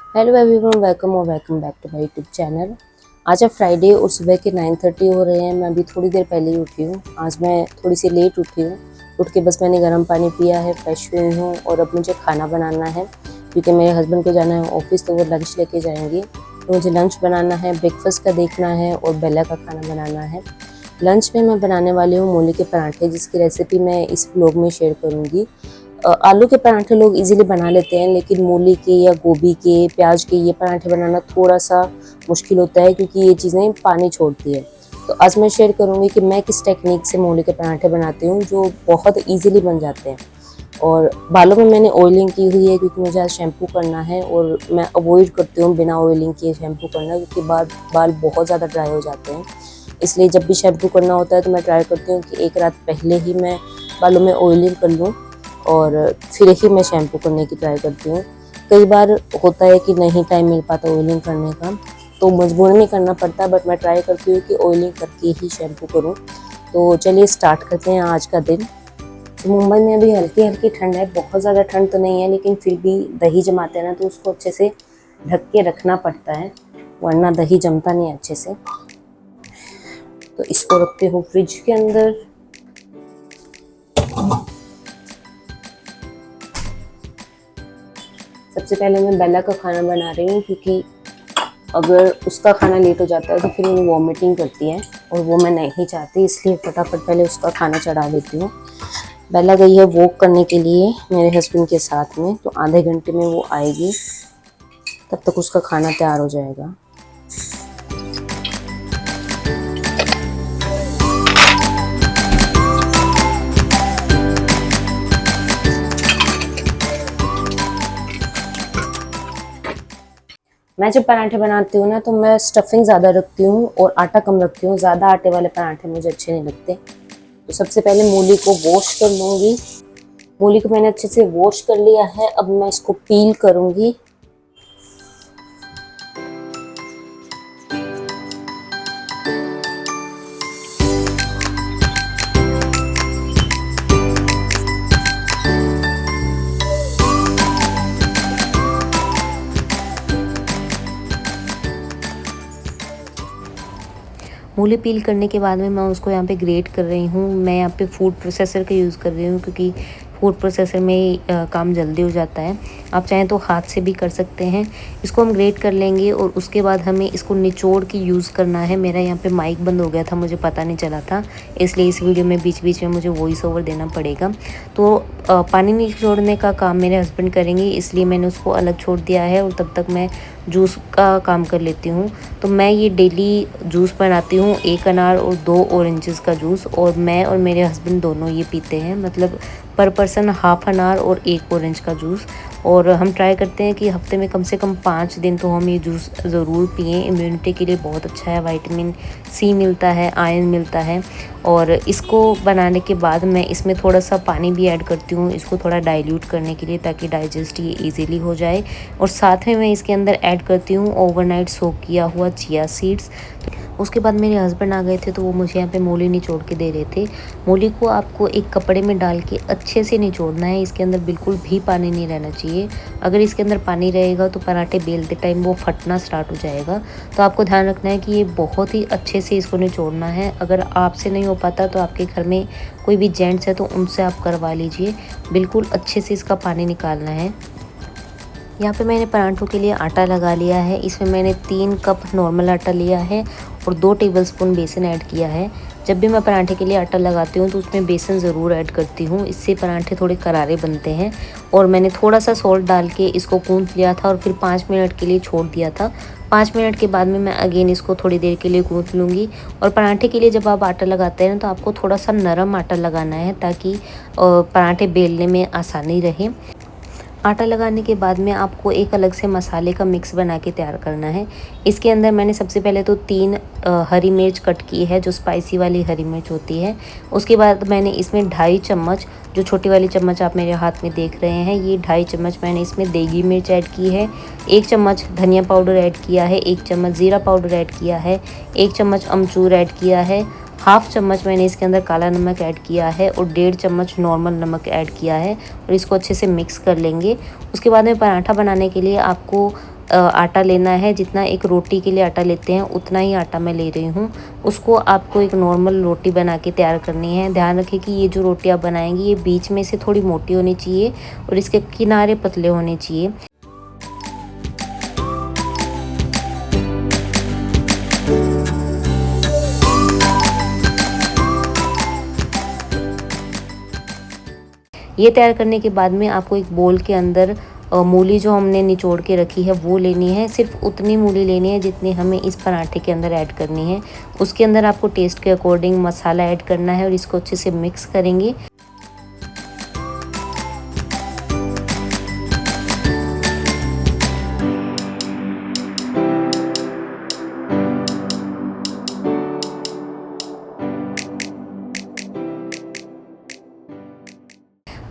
Hello everyone, welcome back to my YouTube channel. आज है Friday और सुबह के 9:30 हो रहे हैं। मैं अभी थोड़ी देर पहले ही उठी हूँ। आज मैं थोड़ी सी लेट उठी हूँ। उठ के बस मैंने गर्म पानी पिया है, फ्रेश हुई हूँ और अब मुझे खाना बनाना है क्योंकि मेरे हस्बैंड को जाना है ऑफिस, तो वो लंच लेके जाएंगे। तो मुझे लंच बनाना है, ब्रेकफास्ट का देखना है और बेला का खाना बनाना है। लंच में मैं बनाने वाली हूँ मूली के पराठे, जिसकी रेसिपी मैं इस व्लॉग में शेयर करूँगी। आलू के पराठे लोग इजीली बना लेते हैं, लेकिन मूली के या गोभी के, प्याज के ये पराठे बनाना थोड़ा सा मुश्किल होता है क्योंकि ये चीज़ें पानी छोड़ती है। तो आज मैं शेयर करूँगी कि मैं किस टेक्निक से मूली के पराठे बनाती हूँ जो बहुत इजीली बन जाते हैं। और बालों में मैंने ऑयलिंग की हुई है क्योंकि मुझे आज शैम्पू करना है और मैं अवॉइड करती हूँ बिना ऑयलिंग किए शैम्पू करना, क्योंकि बाल बहुत ज़्यादा ड्राई हो जाते हैं। इसलिए जब भी शैम्पू करना होता है तो मैं ट्राई करती हूँ कि एक रात पहले ही मैं बालों में ऑयलिंग कर लूँ और फिर ही मैं शैम्पू करने की ट्राई करती हूँ। कई बार होता है कि नहीं टाइम मिल पाता ऑयलिंग करने का, तो मजबूर में करना पड़ता है, बट मैं ट्राई करती हूँ कि ऑयलिंग करके ही शैम्पू करूँ। तो चलिए स्टार्ट करते हैं आज का दिन। तो मुंबई में अभी हल्की हल्की ठंड है, बहुत ज़्यादा ठंड तो नहीं है, लेकिन फिर भी दही जमाते हैं ना तो उसको अच्छे से ढक के रखना पड़ता है, वरना दही जमता नहीं अच्छे से। तो इसको रखते हो फ्रिज के अंदर। सबसे पहले मैं बेला का खाना बना रही हूँ क्योंकि अगर उसका खाना लेट हो जाता है तो फिर वो वॉमिटिंग करती है और वो मैं नहीं चाहती, इसलिए फटाफट पहले उसका खाना चढ़ा देती हूँ। बेला गई है वॉक करने के लिए मेरे हस्बैंड के साथ में, तो आधे घंटे में वो आएगी, तब तक उसका खाना तैयार हो जाएगा। मैं जब पराठे बनाती हूँ ना तो मैं स्टफिंग ज़्यादा रखती हूँ और आटा कम रखती हूँ। ज़्यादा आटे वाले पराठे मुझे अच्छे नहीं लगते। तो सबसे पहले मूली को वॉश कर लूँगी। मूली को मैंने अच्छे से वॉश कर लिया है, अब मैं इसको पील करूँगी। मूली पील करने के बाद में मैं उसको यहाँ पे ग्रेट कर रही हूँ। मैं यहाँ पे फूड प्रोसेसर का यूज़ कर रही हूँ क्योंकि फूड प्रोसेसर में काम जल्दी हो जाता है। आप चाहें तो हाथ से भी कर सकते हैं। इसको हम ग्रेट कर लेंगे और उसके बाद हमें इसको निचोड़ के यूज़ करना है। मेरा यहाँ पे माइक बंद हो गया था, मुझे पता नहीं चला था, इसलिए इस वीडियो में बीच बीच में मुझे वॉइस ओवर देना पड़ेगा। तो पानी निचोड़ने का काम मेरे हस्बैंड करेंगे, इसलिए मैंने उसको अलग छोड़ दिया है और तब तक मैं जूस का काम कर लेती हूँ। तो मैं ये डेली जूस बनाती हूँ, 1 अनार और 2 ऑरेंजेस का जूस, और मैं और मेरे हस्बैंड दोनों ये पीते हैं, मतलब पर पर्सन हाफ अनार और 1 ऑरेंज का जूस। और हम ट्राई करते हैं कि हफ्ते में कम से कम 5 दिन तो हम ये जूस ज़रूर पिएं। इम्यूनिटी के लिए बहुत अच्छा है, विटामिन सी मिलता है, आयरन मिलता है। और इसको बनाने के बाद मैं इसमें थोड़ा सा पानी भी ऐड करती हूँ, इसको थोड़ा डाइल्यूट करने के लिए, ताकि डाइजेस्ट ये ईज़िली हो जाए। और साथ में मैं इसके अंदर ऐड करती हूँ ओवरनाइट सोक किया हुआ चिया सीड्स। उसके बाद मेरे हस्बैंड आ गए थे तो वो मुझे यहाँ पे मूली निचोड़ के दे रहे थे। मूली को आपको एक कपड़े में डाल के अच्छे से निचोड़ना है, इसके अंदर बिल्कुल भी पानी नहीं रहना चाहिए। अगर इसके अंदर पानी रहेगा तो पराठे बेलते टाइम वो फटना स्टार्ट हो जाएगा। तो आपको ध्यान रखना है कि ये बहुत ही अच्छे से इसको निचोड़ना है। अगर आपसे नहीं हो पाता तो आपके घर में कोई भी जेंट्स है तो उनसे आप करवा लीजिए। बिल्कुल अच्छे से इसका पानी निकालना है। यहाँ पे मैंने पराठों के लिए आटा लगा लिया है। इसमें मैंने 3 कप नॉर्मल आटा लिया है और 2 टेबलस्पून बेसन ऐड किया है। जब भी मैं पराठे के लिए आटा लगाती हूँ तो उसमें बेसन ज़रूर ऐड करती हूँ, इससे पराठे थोड़े करारे बनते हैं। और मैंने थोड़ा सा सॉल्ट डाल के इसको गूँथ लिया था और फिर 5 मिनट के लिए छोड़ दिया था। 5 मिनट के बाद में मैं अगेन इसको थोड़ी देर के लिए गूँथ लूँगी। और पराठे के लिए जब आप आटा लगाते हैं ना तो आपको थोड़ा सा नरम आटा लगाना है, ताकि पराठे बेलने में आसानी रहे। आटा लगाने के बाद में आपको एक अलग से मसाले का मिक्स बना के तैयार करना है। इसके अंदर मैंने सबसे पहले तो 3 हरी मिर्च कट की है, जो स्पाइसी वाली हरी मिर्च होती है। उसके बाद मैंने इसमें 2.5 चम्मच, जो छोटी वाली चम्मच आप मेरे हाथ में देख रहे हैं, ये 2.5 चम्मच मैंने इसमें देगी मिर्च ऐड की है। 1 चम्मच धनिया पाउडर ऐड किया है, 1 चम्मच ज़ीरा पाउडर ऐड किया है, 1 चम्मच अमचूर ऐड किया है, हाफ चम्मच मैंने इसके अंदर काला नमक ऐड किया है और 1.5 चम्मच नॉर्मल नमक ऐड किया है। और इसको अच्छे से मिक्स कर लेंगे। उसके बाद में पराठा बनाने के लिए आपको आटा लेना है। जितना एक रोटी के लिए आटा लेते हैं उतना ही आटा मैं ले रही हूँ। उसको आपको एक नॉर्मल रोटी बना के तैयार करनी है। ध्यान रखें कि ये जो रोटी आप बनाएंगी ये बीच में से थोड़ी मोटी होनी चाहिए और इसके किनारे पतले होने चाहिए। ये तैयार करने के बाद में आपको एक बोल के अंदर मूली जो हमने निचोड़ के रखी है वो लेनी है। सिर्फ उतनी मूली लेनी है जितनी हमें इस पराठे के अंदर ऐड करनी है। उसके अंदर आपको टेस्ट के अकॉर्डिंग मसाला ऐड करना है और इसको अच्छे से मिक्स करेंगे।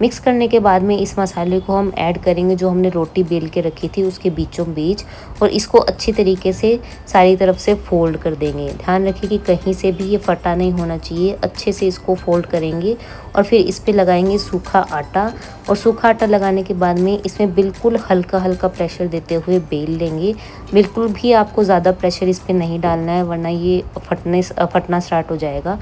मिक्स करने के बाद में इस मसाले को हम ऐड करेंगे जो हमने रोटी बेल के रखी थी उसके बीचों बीच, और इसको अच्छी तरीके से सारी तरफ से फोल्ड कर देंगे। ध्यान रखिए कि कहीं से भी ये फटा नहीं होना चाहिए। अच्छे से इसको फोल्ड करेंगे और फिर इस पे लगाएंगे सूखा आटा, और सूखा आटा लगाने के बाद में इसमें बिल्कुल हल्का हल्का प्रेशर देते हुए बेल लेंगे। बिल्कुल भी आपको ज़्यादा प्रेशर इस पर नहीं डालना है वरना ये फटना स्टार्ट हो जाएगा।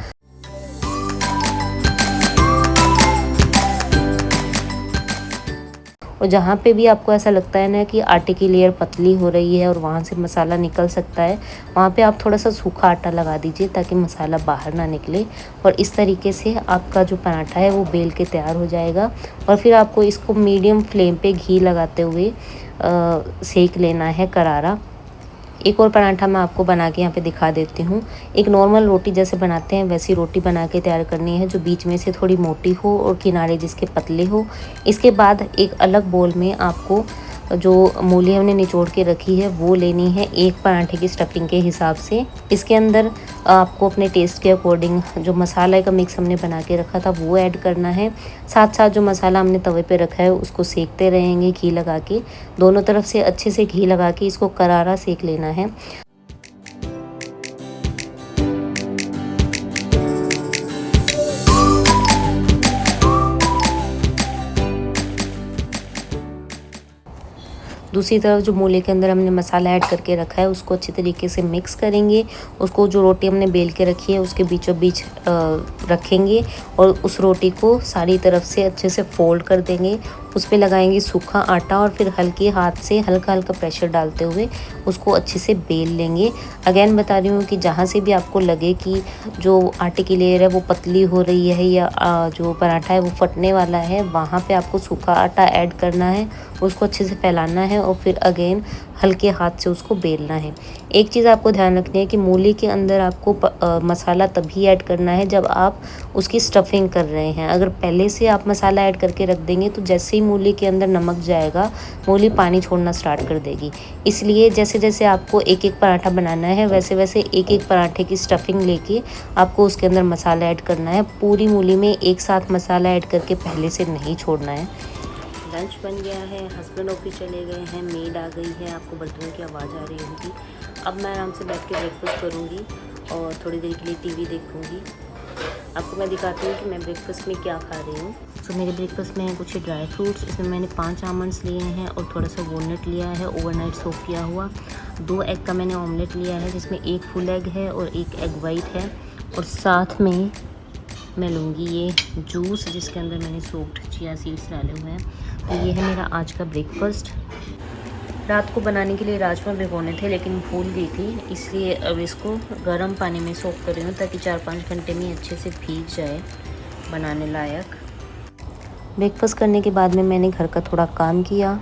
और जहाँ पे भी आपको ऐसा लगता है ना कि आटे की लेयर पतली हो रही है और वहाँ से मसाला निकल सकता है, वहाँ पे आप थोड़ा सा सूखा आटा लगा दीजिए ताकि मसाला बाहर ना निकले। और इस तरीके से आपका जो पराठा है वो बेल के तैयार हो जाएगा। और फिर आपको इसको मीडियम फ्लेम पे घी लगाते हुए सेक लेना है करारा। एक और पराठा मैं आपको बना के यहाँ पे दिखा देती हूँ। एक नॉर्मल रोटी जैसे बनाते हैं वैसी रोटी बना के तैयार करनी है जो बीच में से थोड़ी मोटी हो और किनारे जिसके पतले हो। इसके बाद एक अलग बोल में आपको जो मूली हमने निचोड़ के रखी है वो लेनी है एक पराठे की स्टफिंग के हिसाब से। इसके अंदर आपको अपने टेस्ट के अकॉर्डिंग जो मसाला का मिक्स हमने बना के रखा था वो ऐड करना है। साथ साथ जो मसाला हमने तवे पे रखा है उसको सेकते रहेंगे घी लगा के। दोनों तरफ से अच्छे से घी लगा के इसको करारा सेक लेना है। दूसरी तरफ जो मूली के अंदर हमने मसाला ऐड करके रखा है उसको अच्छी तरीके से मिक्स करेंगे। उसको जो रोटी हमने बेल के रखी है उसके बीचों बीच रखेंगे और उस रोटी को सारी तरफ से अच्छे से फोल्ड कर देंगे। उस पर लगाएंगे सूखा आटा और फिर हल्के हाथ से हल्का हल्का प्रेशर डालते हुए उसको अच्छे से बेल लेंगे। अगेन बता रही हूँ कि जहाँ से भी आपको लगे कि जो आटे की लेयर है वो पतली हो रही है या जो पराठा है वो फटने वाला है, वहाँ पे आपको सूखा आटा ऐड करना है, उसको अच्छे से फैलाना है और फिर अगेन हल्के हाथ से उसको बेलना है। एक चीज़ आपको ध्यान रखनी है कि मूली के अंदर आपको मसाला तभी ऐड करना है जब आप उसकी स्टफिंग कर रहे हैं। अगर पहले से आप मसाला ऐड करके रख देंगे तो जैसे ही मूली के अंदर नमक जाएगा मूली पानी छोड़ना स्टार्ट कर देगी। इसलिए जैसे जैसे आपको एक एक पराठा बनाना है वैसे वैसे एक एक पराठे की स्टफिंग लेके आपको उसके अंदर मसाला ऐड करना है। पूरी मूली में एक साथ मसाला ऐड करके पहले से नहीं छोड़ना है। लंच बन गया है, हस्बैंड ऑफिस चले गए हैं, मेड आ गई है, आपको बर्तनों की आवाज़ आ रही होगी। अब मैं आराम से बैठ के ब्रेकफास्ट करूँगी और थोड़ी देर के लिए टीवी देखूँगी। आपको मैं दिखाती हूँ कि मैं ब्रेकफास्ट में क्या खा रही हूँ। तो मेरे ब्रेकफास्ट में है कुछ ड्राई फ्रूट्स, इसमें मैंने 5 आमंड्स लिए हैं और थोड़ा सा वॉलनट लिया है ओवरनाइट सोक किया हुआ। 2 एग का मैंने ऑमलेट लिया है जिसमें 1 फुल एग है और 1 एग वाइट है, और साथ में मैं लूँगी ये जूस जिसके अंदर मैंने सोक्ड चिया सीड्स डाले हुए हैं। तो ये है मेरा आज का ब्रेकफास्ट। रात को बनाने के लिए राजमा भिगोने थे लेकिन भूल गई थी, इसलिए अब इसको गर्म पानी में सोक कर रही हूँ ताकि 4-5 घंटे में अच्छे से भीग जाए बनाने लायक। ब्रेकफास्ट करने के बाद में मैंने घर का थोड़ा काम किया।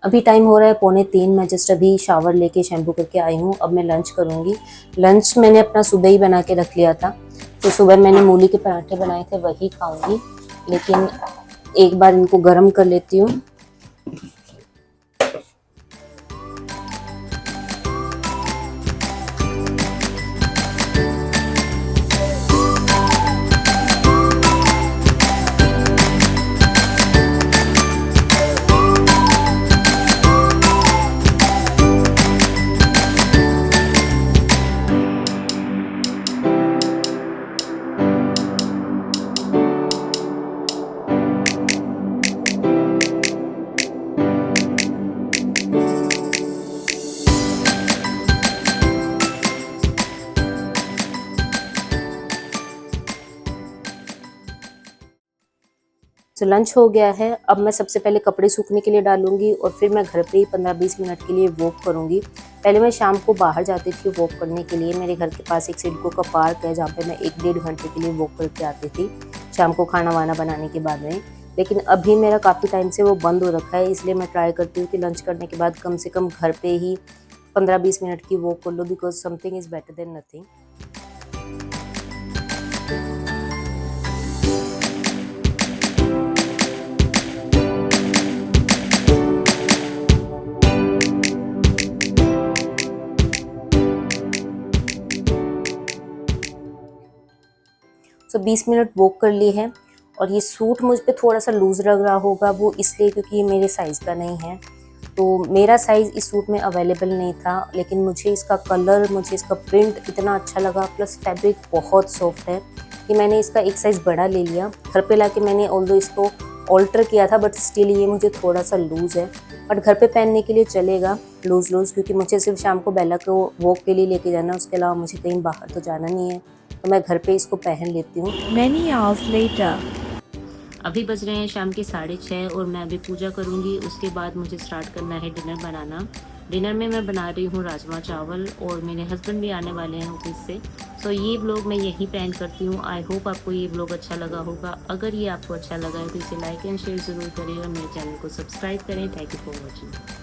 अभी टाइम हो रहा है 2:45। मैं जस्ट अभी शावर लेके शैम्पू करके आई हूँ। अब मैं लंच करूँगी। लंच मैंने अपना सुबह ही बना के रख लिया था, तो सुबह मैंने मूली के पराठे बनाए थे वही खाऊंगी, लेकिन एक बार इनको गर्म कर लेती हूँ। तो लंच हो गया है। अब मैं सबसे पहले कपड़े सूखने के लिए डालूंगी और फिर मैं घर पे ही 15-20 मिनट के लिए वॉक करूंगी। पहले मैं शाम को बाहर जाती थी वॉक करने के लिए। मेरे घर के पास एक सिडको का पार्क है जहाँ पे मैं 1-1.5 घंटे के लिए वॉक करके आती थी शाम को खाना वाना बनाने के बाद में। लेकिन अभी मेरा काफ़ी टाइम से वो बंद हो रखा है, इसलिए मैं ट्राई करती हूँ कि लंच करने के बाद कम से कम घर पे ही 15-20 मिनट की वॉक कर लो, because something is better than nothing. So 20 minute walk कर ली है और ये सूट मुझ पे थोड़ा सा लूज़ लग रहा होगा, वो इसलिए क्योंकि ये मेरे साइज़ का नहीं है। तो मेरा साइज़ इस सूट में अवेलेबल नहीं था, लेकिन मुझे इसका कलर, मुझे इसका प्रिंट इतना अच्छा लगा, प्लस फैब्रिक बहुत सॉफ्ट है कि मैंने इसका एक साइज़ बड़ा ले लिया। घर पे लाके मैंने ऑल्दो इसको ऑल्टर किया था, बट स्टिल ये मुझे थोड़ा सा लूज़ है, बट घर पे पहनने के लिए चलेगा लूज़ क्योंकि मुझे सिर्फ शाम को बेला को वॉक के लिए लेके जाना है, उसके अलावा मुझे कहीं बाहर तो जाना नहीं है, तो मैं घर पे इसको पहन लेती हूँ। Many hours later. अभी बज रहे हैं शाम के 6:30 और मैं अभी पूजा करूँगी। उसके बाद मुझे स्टार्ट करना है डिनर बनाना। डिनर में मैं बना रही हूँ राजमा चावल और मेरे हस्बैंड भी आने वाले हैं ऑफिस से। सो ये व्लॉग मैं यहीं पे एंड करती हूँ। आई होप आपको ये व्लॉग अच्छा लगा होगा। अगर ये आपको अच्छा लगा है तो इसे लाइक एंड शेयर ज़रूर करें और मेरे चैनल को सब्सक्राइब करें। Thank you for watching.